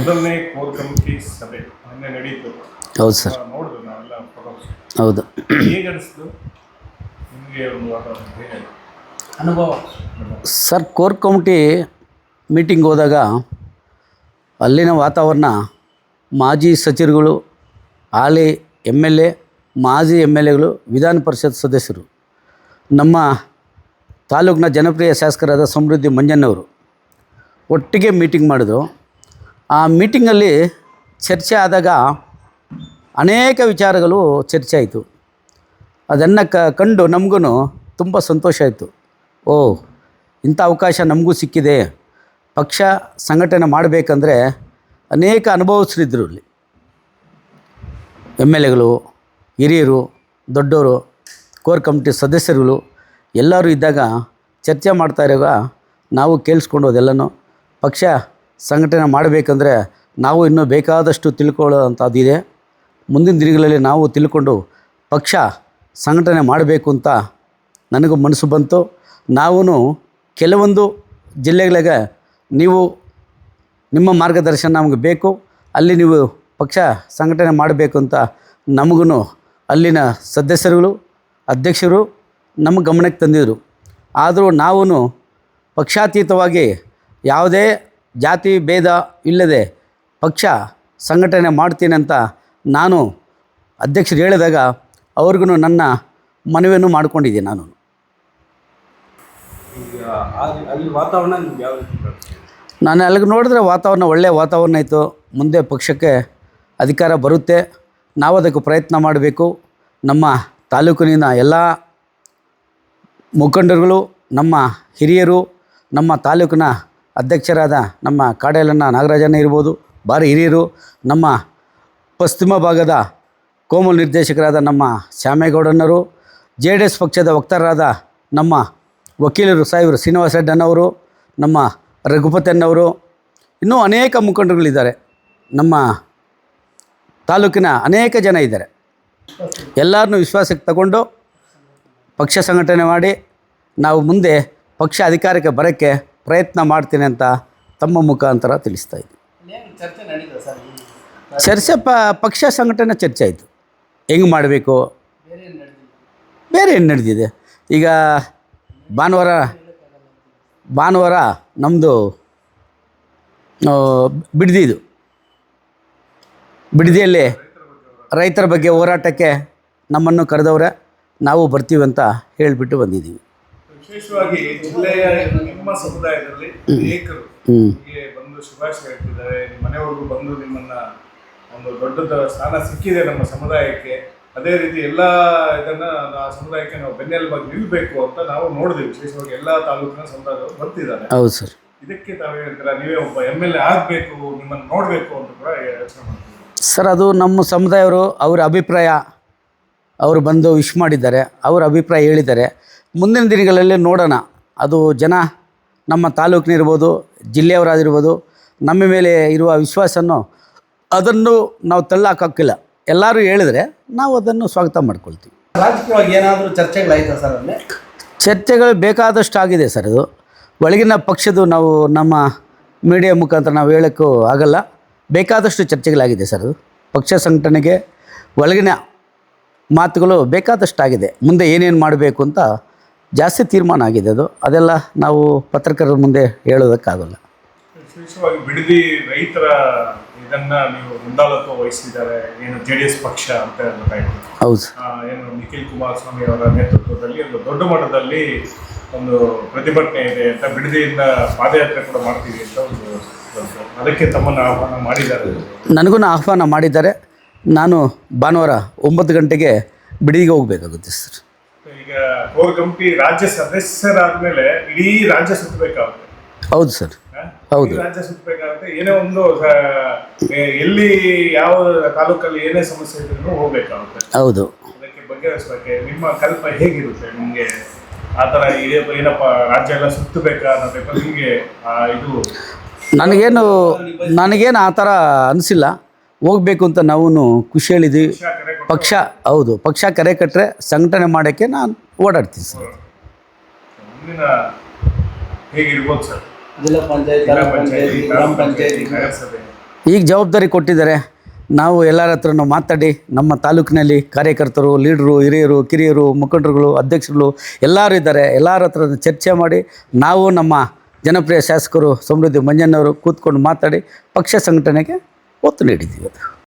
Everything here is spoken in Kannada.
ಮೊದಲನೇ ಕೋರ್ ಕಮಿಟಿ ಸಭೆ ಮೊನ್ನೆ ನಡೀತು. ಹೌದು ಸರ್. ನೋಡಿದ್ರು ನಾವೆಲ್ಲ ಫೋಟೋಸ್. ಹೌದು. ಹೇಗೆ ಅನಿಸ್ತು ನಿಮಗೆ ಒಂದು ಅನುಭವ? ಸರ್, ಕೋರ್ ಕಮಿಟಿ ಮೀಟಿಂಗ್ ಹೋದಾಗ ಅಲ್ಲಿನ ವಾತಾವರಣ, ಮಾಜಿ ಸಚಿವರುಗಳು, ಹಾಲಿ MLA, ಮಾಜಿ MLAಗಳು, ವಿಧಾನ ಪರಿಷತ್ ಸದಸ್ಯರು, ನಮ್ಮ ತಾಲೂಕಿನ ಜನಪ್ರಿಯ ಶಾಸಕರಾದ ಸಮೃದ್ಧಿ ಮಂಜಣ್ಣವರು ಒಟ್ಟಿಗೆ ಮೀಟಿಂಗ್ ಮಾಡಿದ್ರು. ಆ ಮೀಟಿಂಗಲ್ಲಿ ಚರ್ಚೆ ಆದಾಗ ಅನೇಕ ವಿಚಾರಗಳು ಚರ್ಚೆ ಆಯಿತು. ಅದನ್ನು ಕಂಡು ನಮಗೂ ತುಂಬ ಸಂತೋಷ ಆಯಿತು. ಇಂಥ ಅವಕಾಶ ನಮಗೂ ಸಿಕ್ಕಿದೆ. ಪಕ್ಷ ಸಂಘಟನೆ ಮಾಡಬೇಕಂದ್ರೆ ಅನೇಕ ಅನುಭವಿಸ್ರಿದ್ರು ಇಲ್ಲಿ. MLAಗಳು, ಹಿರಿಯರು, ದೊಡ್ಡವರು, ಕೋರ್ ಕಮಿಟಿ ಸದಸ್ಯರುಗಳು ಎಲ್ಲರೂ ಇದ್ದಾಗ ಚರ್ಚೆ ಮಾಡ್ತಾ ಇರುವಾಗ ನಾವು ಕೇಳಿಸ್ಕೊಂಡು ಅದೆಲ್ಲನೂ ಪಕ್ಷ ಸಂಘಟನೆ ಮಾಡಬೇಕಂದ್ರೆ ನಾವು ಇನ್ನೂ ಬೇಕಾದಷ್ಟು ತಿಳ್ಕೊಳ್ಳೋವಂಥದ್ದಿದೆ. ಮುಂದಿನ ದಿನಗಳಲ್ಲಿ ನಾವು ತಿಳ್ಕೊಂಡು ಪಕ್ಷ ಸಂಘಟನೆ ಮಾಡಬೇಕು ಅಂತ ನನಗೂ ಮನಸ್ಸು ಬಂತು. ನಾವು ಕೆಲವೊಂದು ಜಿಲ್ಲೆಗಳಿಗೆ ನೀವು ನಿಮ್ಮ ಮಾರ್ಗದರ್ಶನ ನಮಗೆ ಬೇಕು, ಅಲ್ಲಿ ನೀವು ಪಕ್ಷ ಸಂಘಟನೆ ಮಾಡಬೇಕು ಅಂತ ನಮಗೂ ಅಲ್ಲಿನ ಸದಸ್ಯರುಗಳು, ಅಧ್ಯಕ್ಷರು ನಮ್ಮ ಗಮನಕ್ಕೆ ತಂದಿದ್ದರು. ಆದರೂ ನಾವು ಪಕ್ಷಾತೀತವಾಗಿ ಯಾವುದೇ ಜಾತಿ ಭೇದ ಇಲ್ಲದೆ ಪಕ್ಷ ಸಂಘಟನೆ ಮಾಡ್ತೀನಿ ಅಂತ ನಾನು ಅಧ್ಯಕ್ಷರು ಹೇಳಿದಾಗ ಅವ್ರಿಗೂ ನನ್ನ ಮನವಿಯನ್ನು ಮಾಡ್ಕೊಂಡಿದ್ದೀನಿ. ಅಲ್ಲಿ ವಾತಾವರಣ ಯಾವ ರೀತಿ? ನಾನು ಅಲ್ಲಿಗೆ ನೋಡಿದ್ರೆ ವಾತಾವರಣ ಒಳ್ಳೆಯ ವಾತಾವರಣ ಇತ್ತು. ಮುಂದೆ ಪಕ್ಷಕ್ಕೆ ಅಧಿಕಾರ ಬರುತ್ತೆ, ನಾವು ಅದಕ್ಕೆ ಪ್ರಯತ್ನ ಮಾಡಬೇಕು. ನಮ್ಮ ತಾಲೂಕಿನ ಎಲ್ಲ ಮುಖಂಡರುಗಳು, ನಮ್ಮ ಹಿರಿಯರು, ನಮ್ಮ ತಾಲೂಕಿನ ಅಧ್ಯಕ್ಷರಾದ ನಮ್ಮ ಕಾಡೇಲನ್ನ ನಾಗರಾಜಣ್ಣ ಇರ್ಬೋದು, ಭಾರಿ ಹಿರಿಯರು, ನಮ್ಮ ಪಶ್ಚಿಮ ಭಾಗದ ಕೋಮಲ್ ನಿರ್ದೇಶಕರಾದ ನಮ್ಮ ಶ್ಯಾಮೇಗೌಡನವರು, JDS ಪಕ್ಷದ ವಕ್ತಾರರಾದ ನಮ್ಮ ವಕೀಲರು ಸಾಹೇಬರು ಶ್ರೀನಿವಾಸ ರೆಡ್ಡಣ್ಣವರು, ನಮ್ಮ ರಘುಪತಣ್ಣವರು, ಇನ್ನೂ ಅನೇಕ ಮುಖಂಡರುಗಳಿದ್ದಾರೆ. ನಮ್ಮ ತಾಲೂಕಿನ ಅನೇಕ ಜನ ಇದ್ದಾರೆ. ಎಲ್ಲರನ್ನೂ ವಿಶ್ವಾಸಕ್ಕೆ ತಗೊಂಡು ಪಕ್ಷ ಸಂಘಟನೆ ಮಾಡಿ ನಾವು ಮುಂದೆ ಪಕ್ಷ ಅಧಿಕಾರಕ್ಕೆ ಬರೋಕ್ಕೆ ಪ್ರಯತ್ನ ಮಾಡ್ತೀನಿ ಅಂತ ತಮ್ಮ ಮುಖಾಂತರ ತಿಳಿಸ್ತಾ ಇದ್ದೀವಿ. ಚರ್ಚೆ ಪಕ್ಷ ಸಂಘಟನೆ ಚರ್ಚೆ ಆಯಿತು. ಹೆಂಗೆ ಮಾಡಬೇಕು, ಬೇರೆ ಏನು ನಡೆದಿದೆ. ಈಗ ಭಾನುವಾರ ನಮ್ಮದು ಬಿಡದಿಯಲ್ಲಿ ರೈತರ ಬಗ್ಗೆ ಹೋರಾಟಕ್ಕೆ ನಮ್ಮನ್ನು ಕರೆದವ್ರೆ, ನಾವು ಬರ್ತೀವಿ ಅಂತ ಹೇಳಿಬಿಟ್ಟು ಬಂದಿದ್ದೀವಿ. ವಿಶೇಷವಾಗಿ ಜಿಲ್ಲೆಯ ನಿಮ್ಮ ಸಮುದಾಯದಲ್ಲಿ ಅನೇಕರು ಬಂದು ಶುಭಾಶಯ ಹೇಳ್ತಿದ್ದಾರೆ. ನಿಮ್ಮ ಮನೆಯವ್ರಿಗೂ ಬಂದು ನಿಮ್ಮನ್ನ ಒಂದು ದೊಡ್ಡ ಸ್ಥಾನ ಸಿಕ್ಕಿದೆ ನಮ್ಮ ಸಮುದಾಯಕ್ಕೆ. ಅದೇ ರೀತಿ ಎಲ್ಲ ಇದನ್ನ ಆ ಸಮುದಾಯಕ್ಕೆ ನಾವು ಬೆನ್ನೆಲುಬಾಗಿ ನಿಲ್ಲಬೇಕು ಅಂತ ನಾವು ನೋಡಿದ್ವಿ. ವಿಶೇಷವಾಗಿ ಎಲ್ಲ ತಾಲೂಕಿನ ಸಮುದಾಯದವರು ಬರ್ತಿದ್ದಾರೆ. ಹೌದು ಸರ್. ಇದಕ್ಕೆ ತಾವೇ ಹೇಳ್ತೀರಾ, ನೀವೇ ಒಬ್ಬ MLA ಆಗಬೇಕು, ನಿಮ್ಮನ್ನು ನೋಡಬೇಕು ಅಂತ ಕೂಡ ಯೋಚನೆ ಮಾಡ್ತೀವಿ ಸರ್. ಅದು ನಮ್ಮ ಸಮುದಾಯವರು ಅವರ ಅಭಿಪ್ರಾಯ, ಅವರು ಬಂದು ವಿಶ್ ಮಾಡಿದ್ದಾರೆ, ಅವರ ಅಭಿಪ್ರಾಯ ಹೇಳಿದ್ದಾರೆ. ಮುಂದಿನ ದಿನಗಳಲ್ಲಿ ನೋಡೋಣ. ಅದು ಜನ ನಮ್ಮ ತಾಲೂಕಿನಿರ್ಬೋದು, ಜಿಲ್ಲೆಯವರಾಗಿರ್ಬೋದು, ನಮ್ಮ ಮೇಲೆ ಇರುವ ವಿಶ್ವಾಸವನ್ನು ಅದನ್ನು ನಾವು ತಳ್ಳಾಕಿಲ್ಲ. ಎಲ್ಲರೂ ಹೇಳಿದರೆ ನಾವು ಅದನ್ನು ಸ್ವಾಗತ ಮಾಡ್ಕೊಳ್ತೀವಿ. ರಾಜಕೀಯವಾಗಿ ಏನಾದರೂ ಚರ್ಚೆಗಳಾಯ್ತಾ ಸರ್? ಅಲ್ಲಿ ಚರ್ಚೆಗಳು ಬೇಕಾದಷ್ಟು ಆಗಿದೆ ಸರ್. ಅದು ಒಳಗಿನ ಪಕ್ಷದ್ದು ನಾವು ನಮ್ಮ ಮೀಡಿಯಾ ಮುಖಾಂತರ ನಾವು ಹೇಳೋಕ್ಕೂ ಆಗಲ್ಲ. ಬೇಕಾದಷ್ಟು ಚರ್ಚೆಗಳಾಗಿದೆ ಸರ್. ಅದು ಪಕ್ಷ ಸಂಘಟನೆಗೆ ಒಳಗಿನ ಮಾತುಗಳು ಬೇಕಾದಷ್ಟು ಆಗಿದೆ. ಮುಂದೆ ಏನೇನು ಮಾಡಬೇಕು ಅಂತ ಜಾಸ್ತಿ ತೀರ್ಮಾನ ಆಗಿದೆ. ಅದೆಲ್ಲ ನಾವು ಪತ್ರಕರ್ತರ ಮುಂದೆ ಹೇಳೋದಕ್ಕಾಗಲ್ಲ. ವಿಶೇಷವಾಗಿ ಬಿಡದಿ ರೈತರ ಇದನ್ನ ನೀವು ಮುಂದಾಳತ್ವ ವಹಿಸಿದ್ದಾರೆ, ಏನು JDS ಪಕ್ಷ ಅಂತ ಹೇಳ್ಬೇಕಾಯ್ತು. ಹೌದು. ಏನು ನಿಖಿಲ್ ಕುಮಾರಸ್ವಾಮಿ ಅವರ ನೇತೃತ್ವದಲ್ಲಿ ಒಂದು ದೊಡ್ಡ ಮಟ್ಟದಲ್ಲಿ ಒಂದು ಪ್ರತಿಭಟನೆ ಇದೆ ಅಂತ, ಬಿಡದಿಯಿಂದ ಪಾದಯಾತ್ರೆ ಕೂಡ ಮಾಡ್ತೀವಿ ಅಂತ ಒಂದು ಅದಕ್ಕೆ ತಮ್ಮನ್ನು ಆಹ್ವಾನ ಮಾಡಿದ್ದಾರೆ. ನನಗೂ ಆಹ್ವಾನ ಮಾಡಿದ್ದಾರೆ. ನಾನು ಭಾನುವಾರ 9 ಗಂಟೆಗೆ ಬಿಡದಿಗೆ ಹೋಗಬೇಕಾಗುತ್ತೆ ಸರ್. ಈಗ ಕೋರ್ ಕಮಿಟಿ ರಾಜ್ಯ ಸದಸ್ಯರಾದ್ಮೇಲೆ ಇಡೀ ರಾಜ್ಯ ಸುತ್ತಬೇಕಾಗುತ್ತೆ. ಹೌದು ಸರ್. ಹೌದು, ರಾಜ್ಯ ಸುತ್ತಬೇಕಾಗುತ್ತೆ. ಏನೇ ಒಂದು ಎಲ್ಲಿ ಯಾವ ತಾಲೂಕಲ್ಲಿ ಏನೇ ಸಮಸ್ಯೆ ಇದ್ರೂ ಹೋಗ್ಬೇಕಾಗುತ್ತೆ. ಹೌದು. ಅದಕ್ಕೆ ಬಗೆಹರಿಸಕ್ಕೆ ನಿಮ್ಮ ಕಲ್ಪನೆ ಹೇಗಿರುತ್ತೆ? ನಿಮಗೆ ಆ ಥರ ಏನಪ್ಪ ರಾಜ್ಯ ಎಲ್ಲ ಸುತ್ತಬೇಕಾ ಅನ್ನೋದಕ್ಕೆ ನಿಮಗೆ ಇದು ನನಗೇನು ಆ ಥರ ಅನಿಸಿಲ್ಲ. ಹೋಗಬೇಕು ಅಂತ ನಾವು ಖುಷಿ ಹೇಳಿದ್ದೀವಿ. ಪಕ್ಷ ಹೌದು, ಪಕ್ಷ ಕರೆ ಕಟ್ಟರೆ ಸಂಘಟನೆ ಮಾಡೋಕ್ಕೆ ನಾನು ಓಡಾಡ್ತೀನಿ ಸರ್. ಮುಂದಿನ ಹೇಗಿರ್ಬೋದು ಸರ್? ಜಿಲ್ಲಾ ಪಂಚಾಯತ್, ಗ್ರಾಮ ಪಂಚಾಯತಿ, ನಗರಸಭೆ ಈಗ ಜವಾಬ್ದಾರಿ ಕೊಟ್ಟಿದ್ದಾರೆ. ನಾವು ಎಲ್ಲರ ಹತ್ರನೂ ಮಾತಾಡಿ ನಮ್ಮ ತಾಲೂಕಿನಲ್ಲಿ ಕಾರ್ಯಕರ್ತರು, ಲೀಡ್ರು, ಹಿರಿಯರು, ಕಿರಿಯರು, ಮುಖಂಡರುಗಳು, ಅಧ್ಯಕ್ಷರುಗಳು ಎಲ್ಲರೂ ಇದ್ದಾರೆ. ಎಲ್ಲರ ಹತ್ರ ಚರ್ಚೆ ಮಾಡಿ ನಾವು ನಮ್ಮ ಜನಪ್ರಿಯ ಶಾಸಕರು ಸಮೃದ್ಧಿ ಮಂಜಣ್ಣವರು ಕೂತ್ಕೊಂಡು ಮಾತಾಡಿ ಪಕ್ಷ ಸಂಘಟನೆಗೆ ಒತ್ತು ನೀಡಿದ್ದೀವಿ.